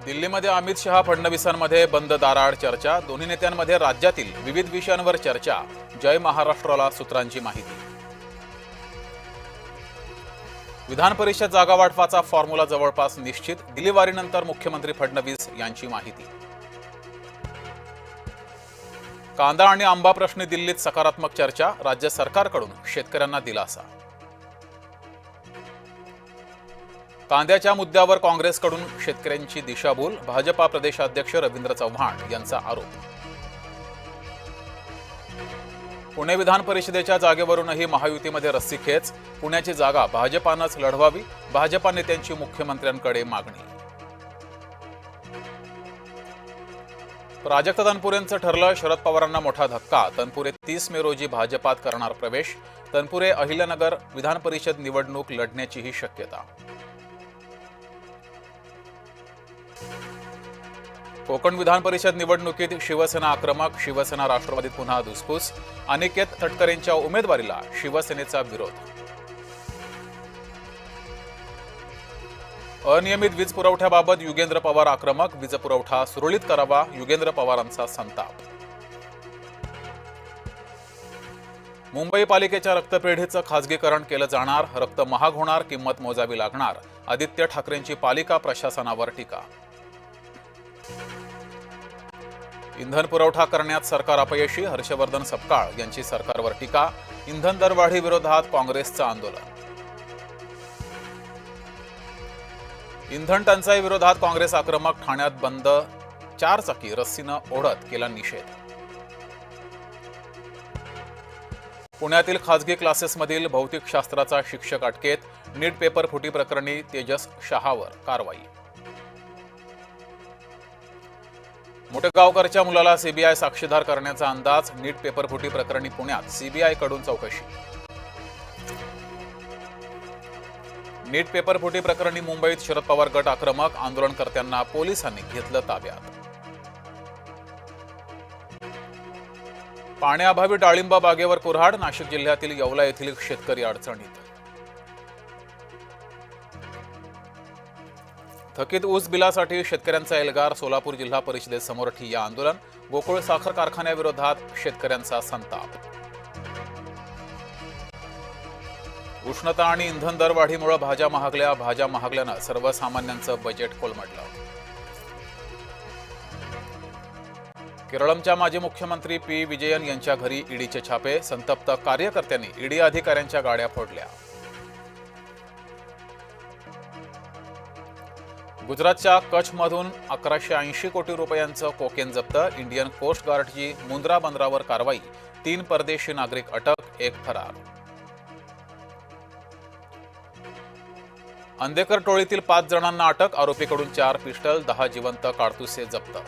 दिल्लीमध्ये अमित शहा फडणवीसांमध्ये बंद दाराआड चर्चा। दोन्ही नेत्यांमध्ये राज्यातील विविध विषयांवर चर्चा। जय महाराष्ट्राला सूत्रांची माहिती। विधान परिषद जागा वाटपाचा फॉर्म्युला जवळपास निश्चित। दिल्लीवारीनंतर मुख्यमंत्री फडणवीस यांची माहिती। कांदा आणि आंबा प्रश्नी दिल्लीत सकारात्मक चर्चा। राज्य सरकारकडून शेतकऱ्यांना दिलासा। कांद्याच्या मुद्द्यावर काँग्रेसकडून शेतकऱ्यांची दिशाभूल। भाजपा प्रदेशाध्यक्ष रवींद्र चव्हाण यांचा आरोप। पुणे विधान परिषदेच्या जागेवरूनही महायुतीमध्ये रस्सीखेच। पुण्याची जागा भाजपानंच लढवावी। भाजपा नेत्यांची मुख्यमंत्र्यांकडे मागणी। प्राजक्त तनपुरेंचं ठरलं शरद पवारांना मोठा धक्का। तनपुरे 30 मे रोजी भाजपात करणार प्रवेश। तनपुरे अहिल्यानगर विधान परिषद निवडणूक लढण्याचीही शक्यता। कोकण विधान परिषद निवडणुकीत शिवसेना आक्रमक। शिवसेना राष्ट्रवादीत पुन्हा धुसफूस। अनिकेत तटकरेंच्या उमेदवारीला शिवसेनेचा विरोध। अनियमित वीज पुरवठ्याबाबत युगेंद्र पवार आक्रमक। वीज पुरवठा सुरळीत करावा, युगेंद्र पवारांचा संताप। मुंबई पालिकेच्या रक्तपेढीचं खासगीकरण केलं जाणार। रक्त महाग होणार, किंमत मोजावी लागणार। आदित्य ठाकरेंची पालिका प्रशासनावर टीका। इंधन पुरवठा करण्यात सरकार अपयशी। हर्षवर्धन सपकाळ यांची सरकारवर टीका। इंधन दरवाढी विरोधात काँग्रेसचं आंदोलन। इंधन टंचाई विरोधात काँग्रेस आक्रमक। ठाण्यात बंद 4 चाकी रस्सीनं ओढत केला निषेध। पुण्यातील खासगी क्लासेसमधील भौतिकशास्त्राचा शिक्षक अटकेत। नीट पेपर फुटी प्रकरणी तेजस शहावर कारवाई। मोठेगावकरच्या मुलाला सीबीआय साक्षीदार करण्याचा अंदाज। नीट पेपर फुटी प्रकरणी पुण्यात सीबीआयकडून चौकशी। नीट पेपर फुटी प्रकरणी मुंबईत शरद पवार गट आक्रमक। आंदोलनकर्त्यांना पोलिसांनी घेतलं ताब्यात। पाण्याअभावी डाळिंब बागेवर कुऱ्हाड। नाशिक जिल्ह्यातील येवला येथील शेतकरी अडचणीत। थकीत ऊस बिलासाठी शेतकऱ्यांचा एल्गार। सोलापूर जिल्हा परिषदेसमोर ठिय्या आंदोलन। गोकुळ साखर कारखान्याविरोधात शेतकऱ्यांचा संताप। उष्णता आणि इंधन दरवाढीमुळे भाज्या महागल्या। भाज्या महागल्यानं सर्वसामान्यांचं बजेट कोलमडलं। केरळच्या माजी मुख्यमंत्री पी विजयन यांच्या घरी ईडीचे छापे। संतप्त कार्यकर्त्यांनी ईडी अधिकाऱ्यांच्या गाड्या फोडल्या। गुजरातच्या कच्छमधून 1180 कोटी रुपयांचं कोकेन जप्त। इंडियन कोस्ट गार्डची मुंद्रा बंदरावर कारवाई। 3 परदेशी नागरिक अटक, 1 फरार। अंधेकर टोळीतील 5 जणांना अटक। आरोपीकडून 4 पिस्टल, 10 जिवंत काडतुसे जप्त।